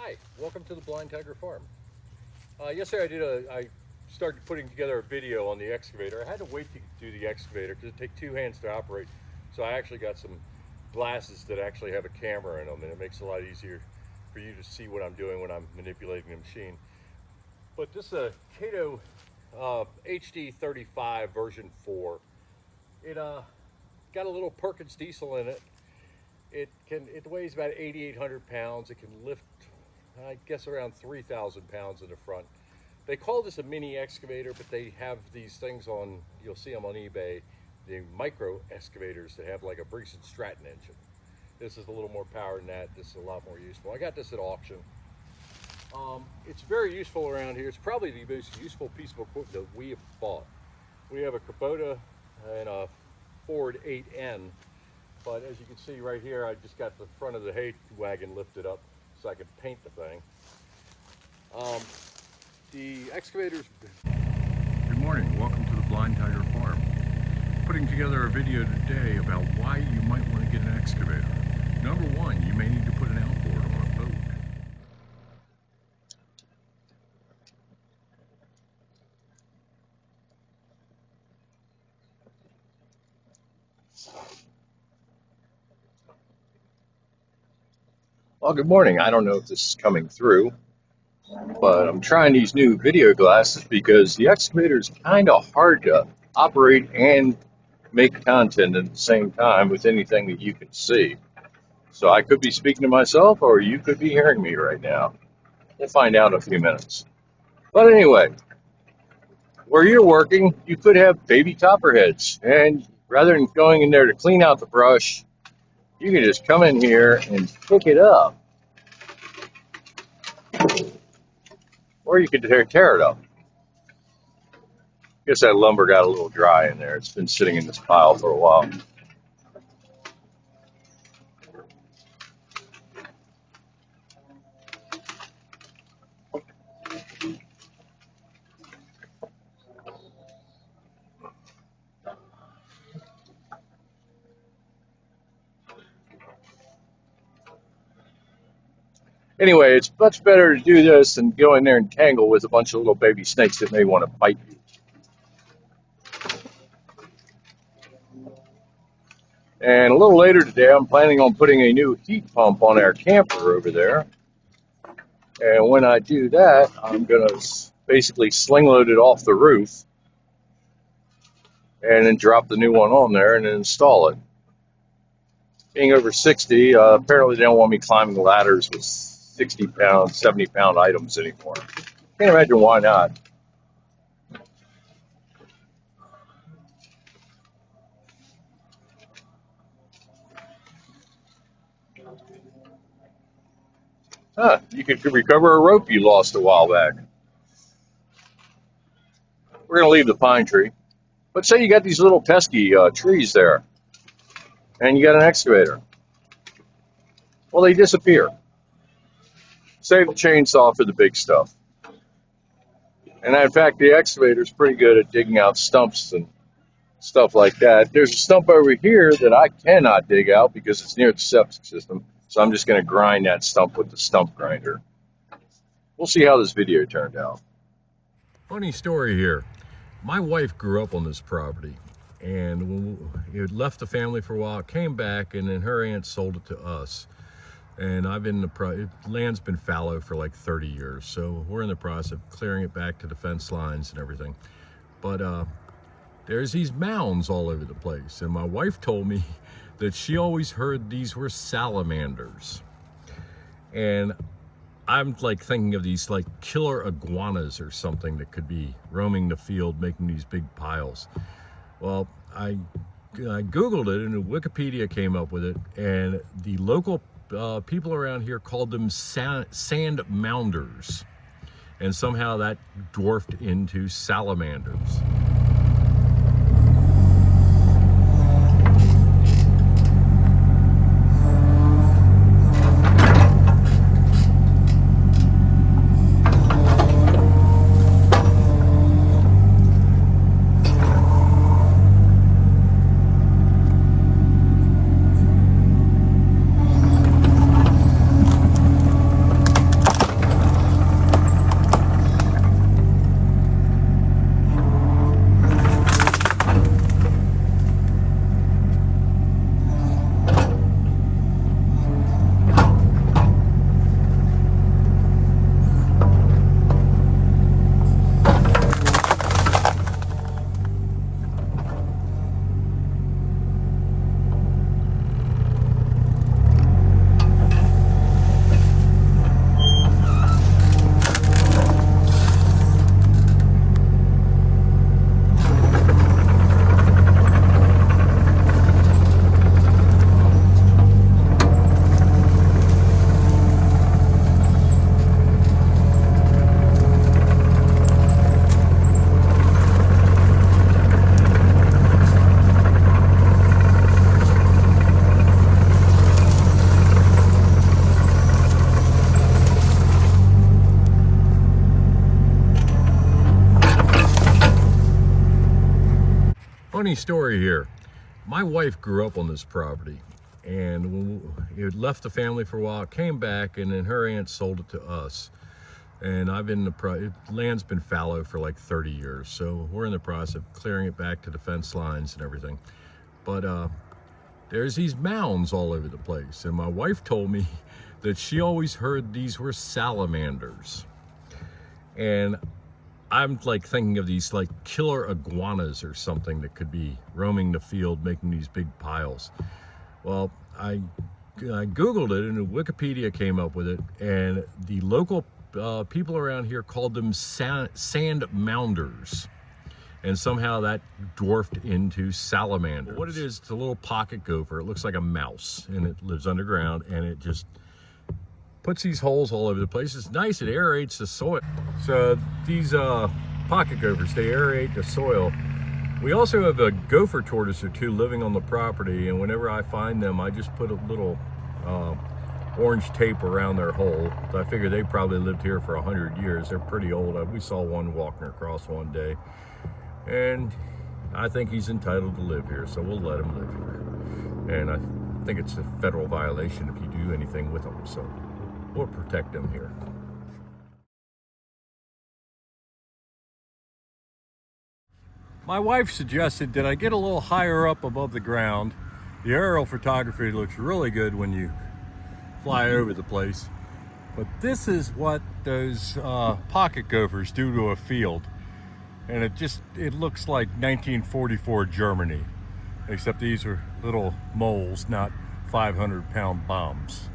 Hi, welcome to the Blind Tiger Farm. Yesterday I started putting together a video on the excavator. I had to wait to do the excavator because it takes two hands to operate. So I actually got some glasses that actually have a camera in them, and it makes it a lot easier for you to see what I'm doing when I'm manipulating the machine. But this is a Kato HD 35 version 4. It got a little Perkins diesel in it. It weighs about 8,800 pounds. It can lift, I guess, around 3,000 pounds in the front. They call this a mini excavator, but they have these things on, you'll see them on eBay, the micro excavators that have like a Briggs & Stratton engine. This is a little more power than that. This is a lot more useful. I got this at auction. It's very useful around here. It's probably the most useful piece of equipment that we have bought. We have a Kubota and a Ford 8N, but as you can see right here, I just got the front of the hay wagon lifted up so I could paint the thing. The excavators. Good morning, welcome to the Blind Tiger Farm. Putting together a video today about why you might want to get an excavator. Number one, you may need to put an outboard on a boat. Well, good morning. I don't know if this is coming through, but I'm trying these new video glasses because the excavator is kind of hard to operate and make content at the same time with anything that you can see. So I could be speaking to myself, or you could be hearing me right now. We'll find out in a few minutes. But anyway, where you're working, you could have baby copperheads, and rather than going in there to clean out the brush, you can just come in here and pick it up. Or you could tear it up. I guess that lumber got a little dry in there. It's been sitting in this pile for a while. Anyway, it's much better to do this than go in there and tangle with a bunch of little baby snakes that may want to bite you. And a little later today, I'm planning on putting a new heat pump on our camper over there. And when I do that, I'm going to basically sling load it off the roof and then drop the new one on there and then install it. Being over 60, apparently they don't want me climbing ladders with 60-pound, 70-pound items anymore. Can't imagine why not. You could recover a rope you lost a while back. We're going to leave the pine tree. But say you got these little pesky trees there, and you got an excavator. Well, they disappear. Save the chainsaw for the big stuff. And in fact, the excavator is pretty good at digging out stumps and stuff like that. There's a stump over here that I cannot dig out because it's near the septic system. So I'm just going to grind that stump with the stump grinder. We'll see how this video turned out. Funny story here. My wife grew up on this property, and it left the family for a while, came back, and then her aunt sold it to us. And land's been fallow for like 30 years, so we're in the process of clearing it back to the fence lines and everything. But there's these mounds all over the place, and my wife told me that she always heard these were salamanders. And I'm like thinking of these like killer iguanas or something that could be roaming the field making these big piles. Well, I Googled it, and Wikipedia came up with it, and the local people around here called them sand mounders, and somehow that dwarfed into salamanders. funny story here. My wife grew up on this property, and it left the family for a while, came back, and then her aunt sold it to us. And I've been land's been fallow for like 30 years, so we're in the process of clearing it back to the fence lines and everything. But there's these mounds all over the place, and my wife told me that she always heard these were salamanders. And I'm like thinking of these like killer iguanas or something that could be roaming the field making these big piles. Well, I Googled it, and Wikipedia came up with it, and the local people around here called them sand mounders, and somehow that dwarfed into salamanders. What it is, it's a little pocket gopher. It looks like a mouse, and it lives underground, and it just puts these holes all over the place. It's nice, it aerates the soil. So these pocket gophers, they aerate the soil. We also have a gopher tortoise or two living on the property, and whenever I find them, I just put a little orange tape around their hole. So I figure they probably lived here for 100 years. They're pretty old. We saw one walking across one day, and I think he's entitled to live here, so we'll let him live here. And I think it's a federal violation if you do anything with them, so we'll protect them here. My wife suggested that I get a little higher up above the ground. The aerial photography looks really good when you fly over the place. But this is what those pocket gophers do to a field. And it looks like 1944 Germany, except these are little moles, not 500-pound bombs.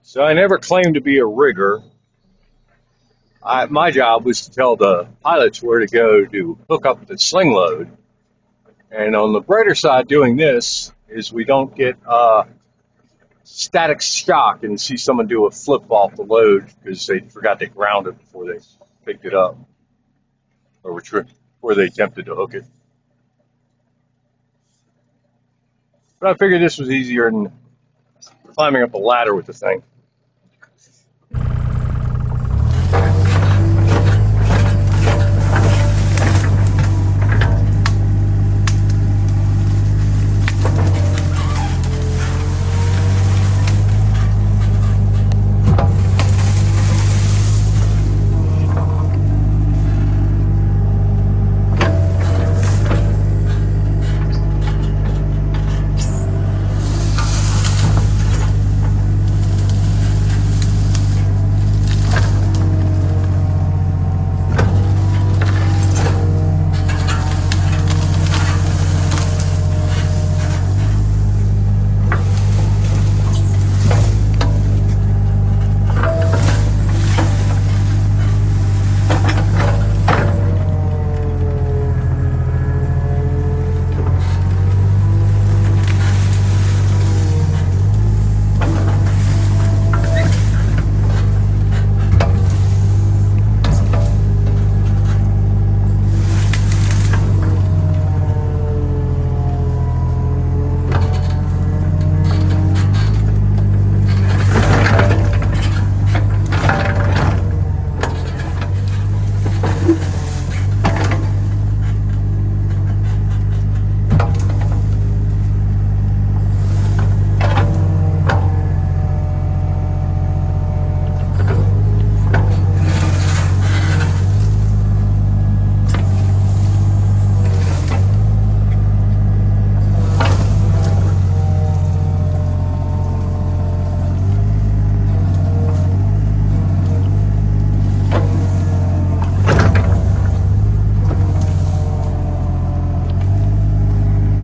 So I never claimed to be a rigger. My job was to tell the pilots where to go to hook up the sling load. And on the brighter side, doing this is we don't get static shock and see someone do a flip off the load because they forgot to ground it before they picked it up, or where they attempted to hook it. But I figured this was easier than climbing up a ladder with the thing.